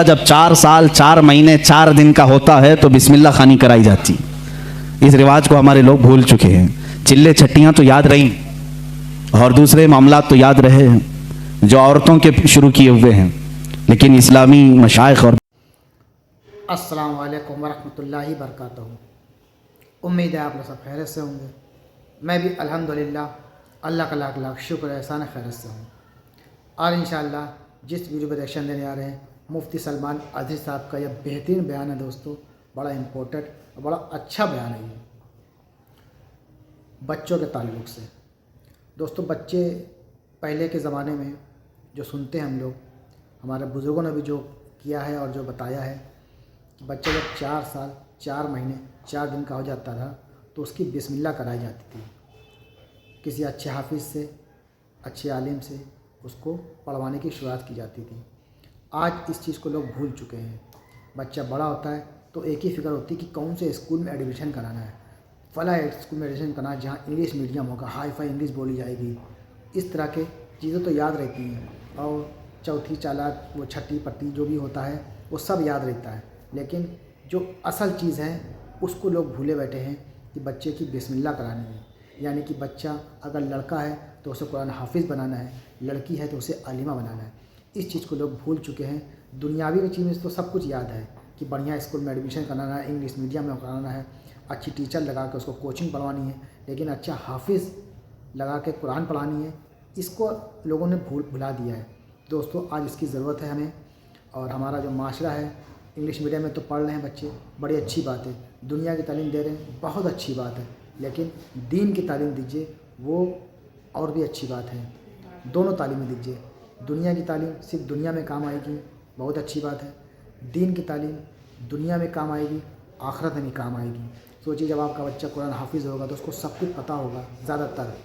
जब 4 साल 4 महीने 4 दिन का होता है तो बिस्मिल्लाह खानी कराई जाती। इस रिवाज को हमारे लोग भूल चुके हैं। चिल्ले छट्टियाँ तो याद रहीं और दूसरे मामला तो याद रहे जो औरतों के शुरू किए हुए हैं, लेकिन इस्लामी मशाइख और अस्सलामु अलैकुम वरहमतुल्लाहि बरकातहू। उम्मीद है आप लोग सब खैरियत से होंगे। मैं भी अल्हम्दुलिल्लाह अल्लाह का लाख लाख शुक्र एहसान खैरियत से हूँ। और इंशाअल्लाह जिस वीडियो पर रिएक्शन देने आ रहे हैं मुफ्ती सलमान अज़ीज़ साहब का यह बेहतरीन बयान है दोस्तों, बड़ा इम्पोर्टेंट और बड़ा अच्छा बयान है ये बच्चों के ताल्लुक़ से। दोस्तों बच्चे पहले के ज़माने में जो सुनते हैं हम लोग, हमारे बुज़ुर्गों ने भी जो किया है और जो बताया है कि बच्चा जब 4 साल 4 महीने 4 दिन का हो जाता था तो उसकी बिस्मिल्लाह कराई जाती थी। किसी अच्छे हाफिज़ से, अच्छे आलिम से उसको पढ़वाने की शुरुआत की जाती थी। आज इस चीज़ को लोग भूल चुके हैं। बच्चा बड़ा होता है तो एक ही फ़िक्र होती है कि कौन से स्कूल में एडमिशन कराना है, फला स्कूल में एडमिशन कराना है जहाँ इंग्लिश मीडियम होगा, हाई फाई इंग्लिश बोली जाएगी। इस तरह के चीज़ें तो याद रहती हैं और चौथी चालाक वो छठी पट्टी जो भी होता है वो सब याद रहता है, लेकिन जो असल चीज़ है उसको लोग भूले बैठे हैं कि बच्चे की बिस्मिल्लाह करानी है। यानी कि बच्चा अगर लड़का है तो उसे कुरान हाफिज़ बनाना है, लड़की है तो उसे आलिमा बनाना है। इस चीज़ को लोग भूल चुके हैं। दुनियावी चीज़ में तो सब कुछ याद है कि बढ़िया स्कूल में एडमिशन कराना है, इंग्लिश मीडियम में कराना है, अच्छी टीचर लगा के उसको कोचिंग पढ़वानी है, लेकिन अच्छा हाफिज़ लगा के कुरान पढ़ानी है, इसको लोगों ने भुला दिया है। दोस्तों आज इसकी ज़रूरत है हमें। और हमारा जो माशरा है इंग्लिश मीडियम में तो पढ़ रहे हैं बच्चे, बड़ी अच्छी बात है, दुनिया की तालीम दे रहे हैं, बहुत अच्छी बात है, लेकिन दीन की तालीम दीजिए वो और भी अच्छी बात है। दोनों तालीमें दीजिए। दुनिया की तालीम सिर्फ दुनिया में काम आएगी, बहुत अच्छी बात है। दीन की तालीम दुनिया में काम आएगी, आखिरत में भी काम आएगी। सोचिए जब आपका बच्चा कुरान हाफिज़ होगा तो उसको सब कुछ पता होगा, ज़्यादातर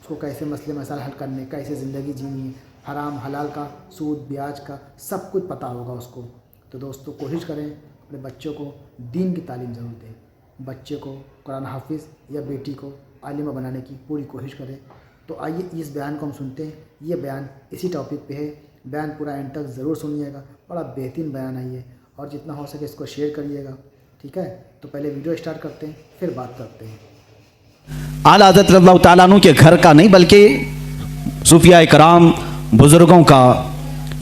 उसको कैसे मसले मसाइल हल करने, कैसे ज़िंदगी जीनी है, हराम हलाल का, सूद ब्याज का सब कुछ पता होगा उसको। तो दोस्तों कोशिश करें अपने बच्चों को दीन की तालीम ज़रूर दें। बच्चे को कुरान हाफिज़ या बेटी को आलिमा बनाने की पूरी कोशिश करें। तो आइए इस बयान को हम सुनते हैं। ये बयान इसी टॉपिक पे है। बयान पूरा एंड तक ज़रूर सुनिएगा, बड़ा बेहतरीन बयान है ये, और जितना हो सके इसको शेयर करिएगा, ठीक है। तो पहले वीडियो स्टार्ट करते हैं, फिर बात करते हैं। आला हज़रत रज़ियल्लाहु ताला अन्हु के घर का नहीं बल्कि सूफिया इकराम बुज़ुर्गों का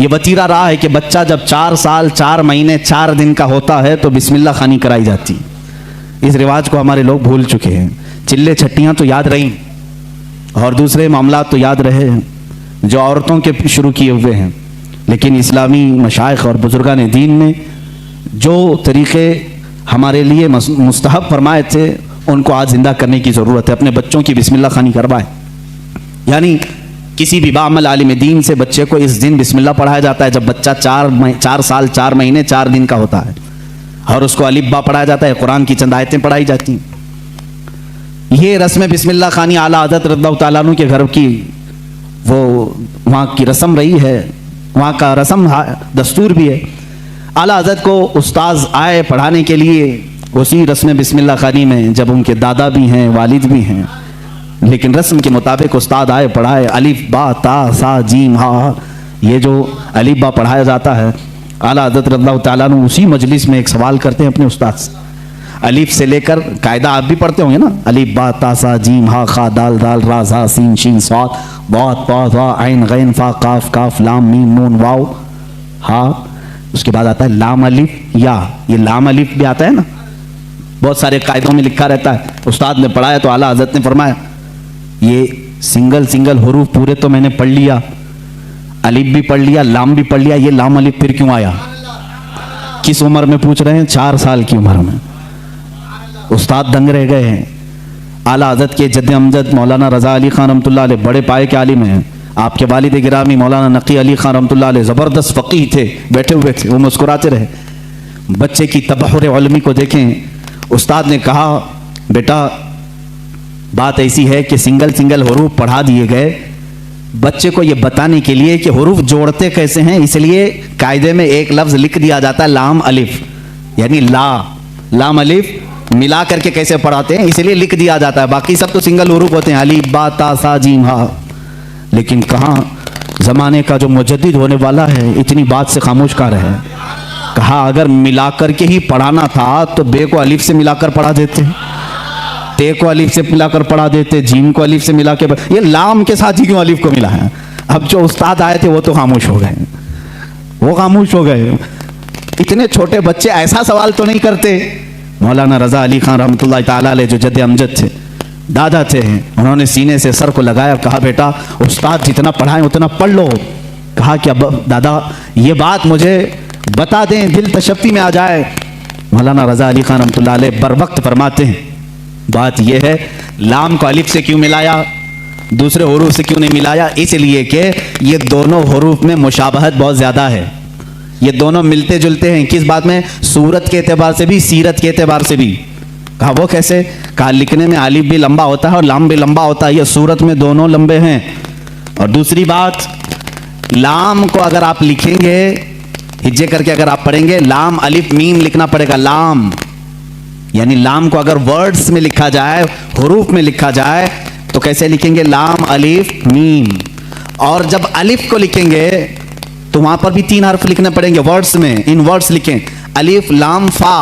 ये वतीरा रहा है कि बच्चा जब 4 साल 4 महीने 4 दिन का होता है तो बिस्मिल्लाह खानी कराई जाती। इस रिवाज को हमारे लोग भूल चुके हैं। चिल्ले छट्टियाँ तो याद रहीं और दूसरे मामला तो याद रहे जो औरतों के शुरू किए हुए हैं, लेकिन इस्लामी मशाइख और बुजुर्गान दीन ने जो तरीक़े हमारे लिए मुस्तहब फरमाए थे उनको आज ज़िंदा करने की ज़रूरत है। अपने बच्चों की बिस्मिल्लाह खानी करवाएं। यानी किसी भी बाअमल आलिम दीन से बच्चे को इस दिन बिस्मिल्लाह पढ़ाया जाता है जब बच्चा 4 साल 4 महीने 4 दिन का होता है, और उसको अलिफ बा पढ़ाया जाता है, कुरान की चंद आयतें पढ़ाई जाती हैं। ये रस्म बिस्मिल्लाह खानी आला हज़रत रज़ियल्लाहु ताला अन्हु के घर की वो वहाँ की रस्म रही है, वहाँ का रस्म दस्तूर भी है। आला हज़रत को उस्ताद आए पढ़ाने के लिए उसी रस्म बिस्मिल्लाह खानी में, जब उनके दादा भी हैं वालिद भी हैं, लेकिन रस्म के मुताबिक उस्ताद आए पढ़ाए, अलिफ बा ता सा जीम हा, ये जो अलिफ बा पढ़ाया जाता है, आला हज़रत रज़ियल्लाहु ताला अन्हु उसी मजलिस में एक सवाल करते हैं अपने उस्ताद से। अलिफ से लेकर कायदा आप भी पढ़ते होंगे ना, अलिफ बा ता सा जीम हा खा दाल दाल रा ज़ा सीन शीन स्वाद बहुत पा वा ऐन गैन फा काफ काफ लाम मीम नून वाव हा। उसके बाद आता है लाम अलिफ या, ये लाम अलिफ भी आता है ना, बहुत सारे कायदों में लिखा रहता है। उस्ताद ने पढ़ाया तो आला हज़रत ने फरमाया ये सिंगल हुरूफ पूरे तो मैंने पढ़ लिया, अलिफ भी पढ़ लिया, लाम भी पढ़ लिया, ये लाम अलिफ फिर क्यों आया? किस उम्र में पूछ रहे हैं? 4 साल की उम्र में। उस्ताद दंग रह गए हैं। आला हज़रत के जद्द अमजद मौलाना रज़ा अली ख़ान रहमतुल्लाह अलैह बड़े पाए के आलिम हैं। आपके वालिद गिरामी मौलाना नकी अली ख़ान रहमतुल्लाह अलैह ज़बरदस्त फ़क़ीह थे, बैठे हुए थे, वो मुस्कुराते रहे। बच्चे की तबहुर इल्मी को देखें। उस्ताद ने कहा बेटा बात ऐसी है कि सिंगल हुरूफ पढ़ा दिए गए, बच्चे को ये बताने के लिए कि हुरूफ जोड़ते कैसे हैं, इसलिए कायदे में एक लफ्ज़ लिख दिया जाता है लाम अलिफ, यानी लाम अलिफ मिला करके कैसे पढ़ाते हैं इसलिए लिख दिया जाता है। बाकी सब तो सिंगल हुरूफ होते हैं, अलिफ बा ता सा जीम हा। लेकिन कहाँ ज़माने का जो मुजद्दिद होने वाला है इतनी बात से खामोश का रहे। कहा अगर मिलाकर के ही पढ़ाना था तो बे को अलिफ से मिलाकर पढ़ा देते, ते को अलिफ से मिलाकर पढ़ा देते, जीम को अलिफ से मिला के, ये लाम के साथ ही क्यों अलिफ को मिला है? अब जो उस्ताद आए थे वो तो खामोश हो गए, वो खामोश हो गए। इतने छोटे बच्चे ऐसा सवाल तो नहीं करते। मौलाना रजा अली खान रहमतुल्लाह ताला अलैह जो जद्द अमजद थे, दादा थे, उन्होंने सीने से सर को लगाया, कहा बेटा उस्ताद जितना पढ़ाएं उतना पढ़ लो। कहा कि अब दादा ये बात मुझे बता दें, दिल तशफ़ी में आ जाए। मौलाना रजा अली खान रहमतुल्लाह अलैह बर वक्त फरमाते हैं बात यह है, लाम को अलिफ से क्यों मिलाया, दूसरे हुरूफ से क्यों नहीं मिलाया? इसलिए कि ये दोनों हुरूफ में मुशाबहत बहुत ज़्यादा है, ये दोनों मिलते जुलते हैं। किस बात में? सूरत के एतबार से भी, सीरत के एतबार से भी। कहा वो कैसे? कहा लिखने में अलिफ भी लंबा होता है और लाम भी लंबा होता है, ये सूरत में दोनों लंबे हैं। और दूसरी बात, लाम को अगर आप लिखेंगे हिज्जे करके, अगर आप पढ़ेंगे लाम अलिफ मीम लिखना पड़ेगा, लाम यानी लाम को अगर वर्ड्स में लिखा जाए, हुरूफ में लिखा जाए तो कैसे लिखेंगे? लाम अलिफ मीम। और जब अलिफ को लिखेंगे तो वहां पर भी 3 हर्फ लिखने पड़ेंगे वर्ड्स में, इन वर्ड्स लिखें, अलिफ लाम फा,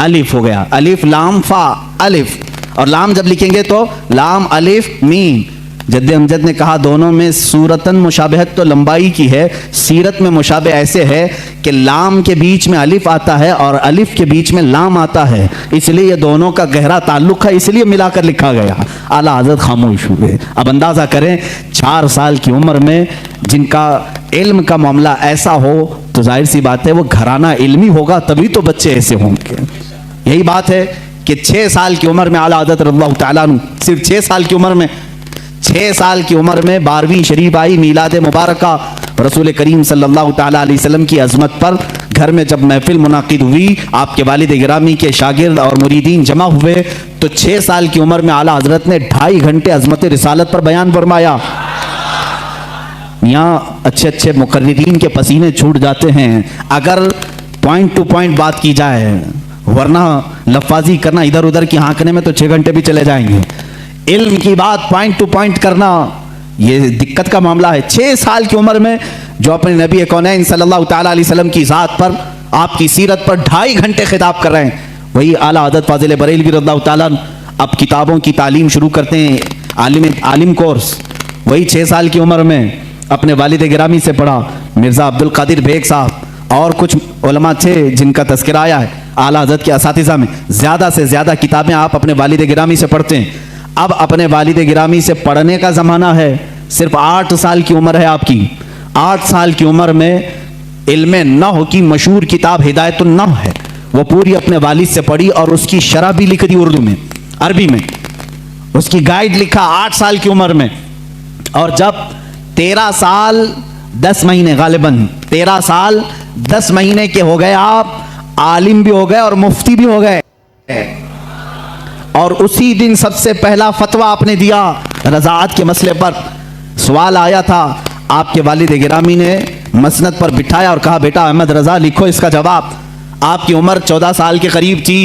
अलिफ हो गया, अलिफ लाम फा अलिफ। और लाम जब लिखेंगे तो लाम अलिफ मीम। जद्द अमजद ने कहा दोनों में सूरतन मुशाबहत तो लंबाई की है, सीरत में मुशाबह ऐसे है कि लाम के बीच में अलिफ आता है और अलिफ के बीच में लाम आता है, इसलिए ये दोनों का गहरा ताल्लुक है, इसलिए मिलाकर लिखा गया। आला हज़रत खामोश हुए। अब अंदाज़ा करें 4 साल की उम्र में जिनका इल्म का मामला ऐसा हो तो जाहिर सी बात है वो घराना इल्मी होगा, तभी तो बच्चे ऐसे होंगे। यही बात है कि 6 साल की उम्र में आला हज़रत रज़ियल्लाहु तआला अन्हु, सिर्फ 6 साल की उम्र में, 6 साल की उम्र में 12वीं शरीफ आई, मीलाद मुबारका रसूल करीम सल्लल्लाहु ताला अलैहि वसल्लम की अजमत पर। घर में जब महफिल मुनाकिद हुई, आपके वालिद गिरामी के शागिर्द और मुरीदीन जमा हुए, तो 6 साल की उम्र में आला हजरत ने 2.5 घंटे अजमत रिसालत पर बयान फरमाया। यहाँ अच्छे अच्छे मुकर्रिरीन के पसीने छूट जाते हैं अगर पॉइंट टू पॉइंट बात की जाए, वरना लफाजी करना इधर उधर की हाँकने में तो 6 घंटे भी चले जाएंगे। इल्म की बात पॉइंट टू पॉइंट करना ये दिक्कत का मामला है। 6 साल की उम्र में जो अपने नबी कौनैन सल्लल्लाहु ताला अलैहि वसल्लम की ज़ात पर, आपकी सीरत पर 2.5 घंटे खिताब कर रहे हैं, वही आला हज़रत फाजिल बरेलवी रज़ियल्लाहु ताला अब किताबों की तालीम शुरू करते हैं, आलिम कोर्स। वही 6 साल की उम्र में अपने वालिद गिरामी से पढ़ा, मिर्ज़ा अब्दुल कादिर बेग साहब और कुछ उलमा थे जिनका तज़किरा आया है आला हज़रत के असातिज़ा में। ज़्यादा से ज़्यादा किताबें आप अपने वालिद गिरामी से पढ़ते हैं। अब अपने वालिद गिरामी से पढ़ने का ज़माना है। सिर्फ 8 साल की उम्र है आपकी। 8 साल की उम्र में इल्म नहव की मशहूर किताब हिदायतुन नहव है, वो पूरी अपने वालिद से पढ़ी और उसकी शरह भी लिख दी उर्दू में, अरबी में, उसकी गाइड लिखा 8 साल की उम्र में। और जब 13 साल 10 महीने, गालिबन 13 साल 10 महीने के हो गए, आप आलिम भी हो गए और मुफ्ती भी हो गए। और उसी दिन सबसे पहला फतवा आपने दिया रज़ाअत के मसले पर। सवाल आया था, आपके वालिद गिरामी ने मसनद पर बिठाया और कहा बेटा अहमद रज़ा लिखो इसका जवाब। आपकी उम्र 14 साल के करीब थी,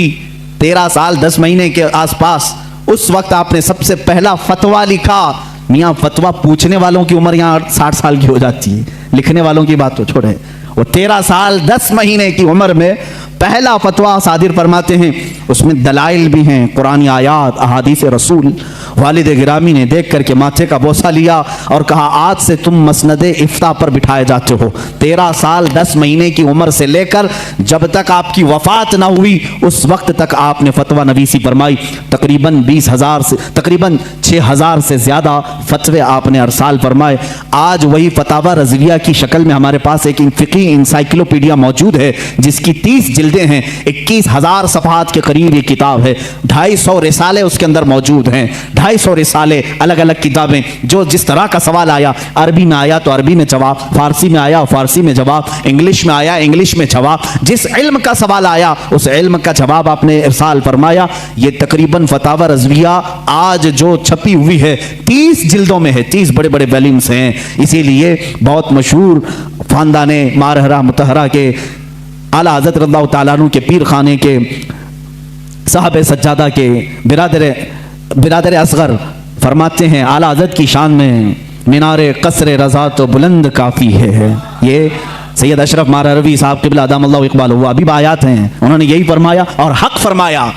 13 साल 10 महीने के आसपास। उस वक्त आपने सबसे पहला फतवा लिखा। मियाँ फतवा पूछने वालों की उम्र यहाँ 60 साल की हो जाती है, लिखने वालों की बात तो छोड़े। वो 13 साल 10 महीने की उम्र में पहला फतवा सादिर फरमाते हैं, उसमें दलाइल भी हैं, कुरानी आयात, अहादीस रसूल। वालिद गिरामी ने देख करके माथे का बोसा लिया और कहा आज से तुम मसनद इफ्ता पर बिठाए जाते हो। 13 साल 10 महीने की उम्र से लेकर जब तक आपकी वफात ना हुई उस वक्त तक आपने फतवा नवीसी फरमाई। तकरीबन 20,000 से तकरीबन 6,000 से ज़्यादा फतवे आपने अरसाल फरमाए। आज वही फतावा रज़विया की शक्ल में हमारे पास एक फ़िक़ी इंसाइक्लोपीडिया मौजूद है जिसकी 30 जिल्दें हैं, 21,000 सफ़हात के करीब ये किताब है। 250 रिसाले उसके अंदर मौजूद हैं, 250 रिसाले, अलग अलग किताबें। जो जिस तरह का सवाल आया, अरबी में आया तो अरबी में जवाब, फारसी में आया फारसी में जवाब, इंग्लिश में आया इंग्लिश में जवाब। जिस इल्म का सवाल आया उस इल्म का जवाब आपने इरसाल फरमाया। ये तकरीबन फतावा रज़विया आज जो छपी हुई है 30 जिल्दों में है, 30 बड़े बड़े वॉल्यूम्स हैं। इसीलिए बहुत मशहूर ख़ानदाने मारहरा मुतहरा के आला हज़रत रज़ियल्लाहु ताला अन्हु के पीर खाने के साहब सज्जादा के बिरादर असगर फरमाते हैं आला हज़रत की शान में, मीनारे कसरे रज़ा तो बुलंद काफ़ी है। ये सैयद अशरफ मारवी साहब क़िबला अदामल्लाहु इक़बालहु अभी आयात हैं, उन्होंने यही फरमाया और हक फरमाया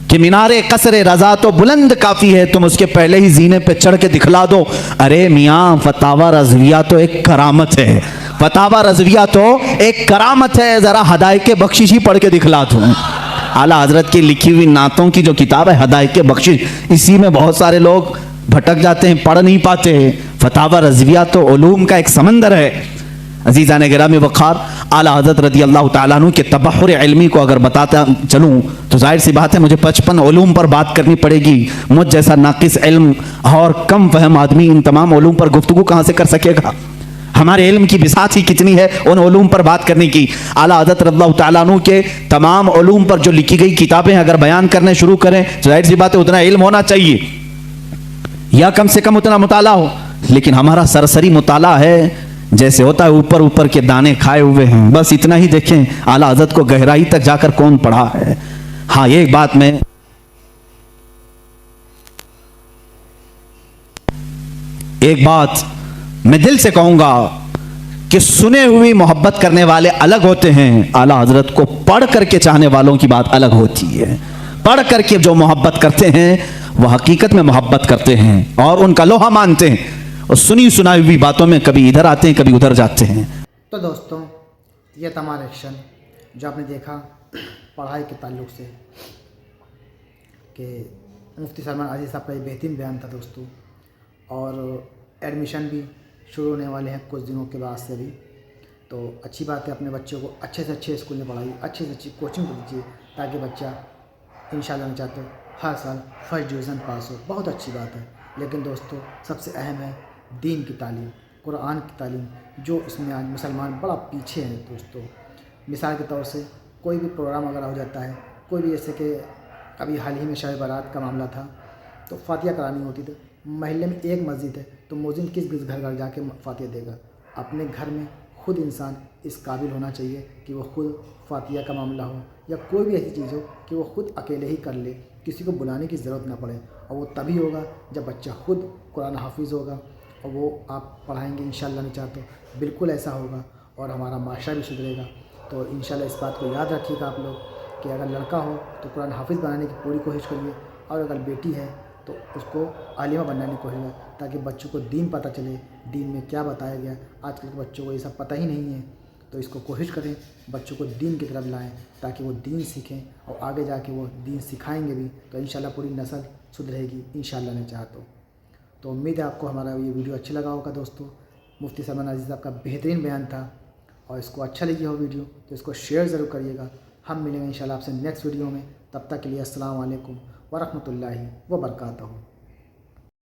कि मीनारे कसरे रजा तो बुलंद काफ़ी है, तुम उसके पहले ही जीने पे चढ़ के दिखला दो। अरे मियाँ फतावा रज़विया तो एक करामत है, फतावा रज़विया तो एक करामत है, ज़रा हदायके बख्शिश ही पढ़ के दिखला दूँ। आला हज़रत की लिखी हुई नातों की जो किताब है हदायके बख्शिश, इसी में बहुत सारे लोग भटक जाते हैं, पढ़ नहीं पाते हैं। फतावा रज़विया तो उलूम का एक समंदर है। अजीज़ान गिरामी वक़ार, आला हज़रत रज़ी अल्लाह तआला अन्हु के तबहुर इल्मी को अगर बताता चलूँ तो जाहिर सी बात है मुझे 55 उलूम पर बात करनी पड़ेगी। मुझ जैसा नाकिस इल्म और कम फहम आदमी इन तमाम उलूम पर गुफ्तगू कहाँ से कर सकेगा। हमारे इल्म की बिसात ही कितनी है उन उलूम पर बात करने की। आला हज़रत रज़ी अल्लाह तआला अन्हु के तमाम उलूम पर जो लिखी गई किताबें अगर बयान करने शुरू करें तो जाहिर सी बात है उतना इल्म होना चाहिए या कम से कम उतना मुताला हो, लेकिन हमारा सरसरी मुताला है जैसे होता है ऊपर ऊपर के दाने खाए हुए हैं, बस इतना ही देखें। आला हज़रत को गहराई तक जाकर कौन पढ़ा है। हाँ, ये एक बात मैं दिल से कहूंगा कि सुने हुई मोहब्बत करने वाले अलग होते हैं, आला हज़रत को पढ़ करके चाहने वालों की बात अलग होती है। पढ़ करके जो मोहब्बत करते हैं वह हकीकत में मोहब्बत करते हैं और उनका लोहा मानते हैं, और सुनी सुनाई हुई बातों में कभी इधर आते हैं कभी उधर जाते हैं। तो दोस्तों, ये तमाम एक्शन जो आपने देखा पढ़ाई के ताल्लुक से कि मुफ्ती सलमान आज़ी साहब का ये बेहतरीन बयान था दोस्तों। और एडमिशन भी शुरू होने वाले हैं कुछ दिनों के बाद से भी, तो अच्छी बात है। अपने बच्चों को अच्छे से अच्छे स्कूल में पढ़ाइए, अच्छे से अच्छी कोचिंग को दीजिए ताकि बच्चा इंशाल्लाह मैं चाहता हूँ हर साल फर्स्ट डिवीज़न पास हो। बहुत अच्छी बात है, लेकिन दोस्तों सबसे अहम है दीन की तालीम, कुरान की तालीम, जो इसमें आज मुसलमान बड़ा पीछे हैं दोस्तों। मिसाल के तौर से कोई भी प्रोग्राम अगर हो जाता है, कोई भी जैसे कि अभी हाल ही में शब बारात का मामला था, तो फातिहा करानी होती थी। महल्ले में एक मस्जिद है तो मुअज्जिन किस किस घर घर जाके फातिहा देगा। अपने घर में खुद इंसान इस काबिल होना चाहिए कि वो खुद फातिहा का मामला हो या कोई भी ऐसी चीज़ हो कि वो खुद अकेले ही कर ले, किसी को बुलाने की ज़रूरत ना पड़े। और वो तभी होगा जब बच्चा खुद कुरान हाफिज़ होगा और वो आप पढ़ाएंगे इंशाल्लाह नहीं चाहते बिल्कुल ऐसा होगा और हमारा माशरा भी सुधरेगा। तो इंशाल्लाह इस बात को याद रखिएगा आप लोग कि अगर लड़का हो तो कुरान हाफिज़ बनाने की पूरी कोशिश करिए, और अगर बेटी है तो उसको आलिमा बनाने की कोशिश करिए, ताकि बच्चों को दीन पता चले, दीन में क्या बताया गया। आजकल के बच्चों को ये सब पता ही नहीं है, तो इसको कोशिश करें बच्चों को दीन की तरफ लाएं ताकि वो दीन सीखें और आगे जाके वो दीन सिखाएंगे भी, तो इंशाल्लाह पूरी नस्ल सुधरेगी इंशाल्लाह नहीं चाहते। तो उम्मीद है आपको हमारा ये वीडियो अच्छा लगा होगा दोस्तों। मुफ्ती सलमान आज़ी साहब का बेहतरीन बयान था, और इसको अच्छा लगी हो वीडियो तो इसको शेयर ज़रूर करिएगा। हम मिलेंगे इंशाल्लाह आपसे नेक्स्ट वीडियो में, तब तक के लिए अस्सलाम वालेकुम व रहमतुल्लाहि व बरकातहू।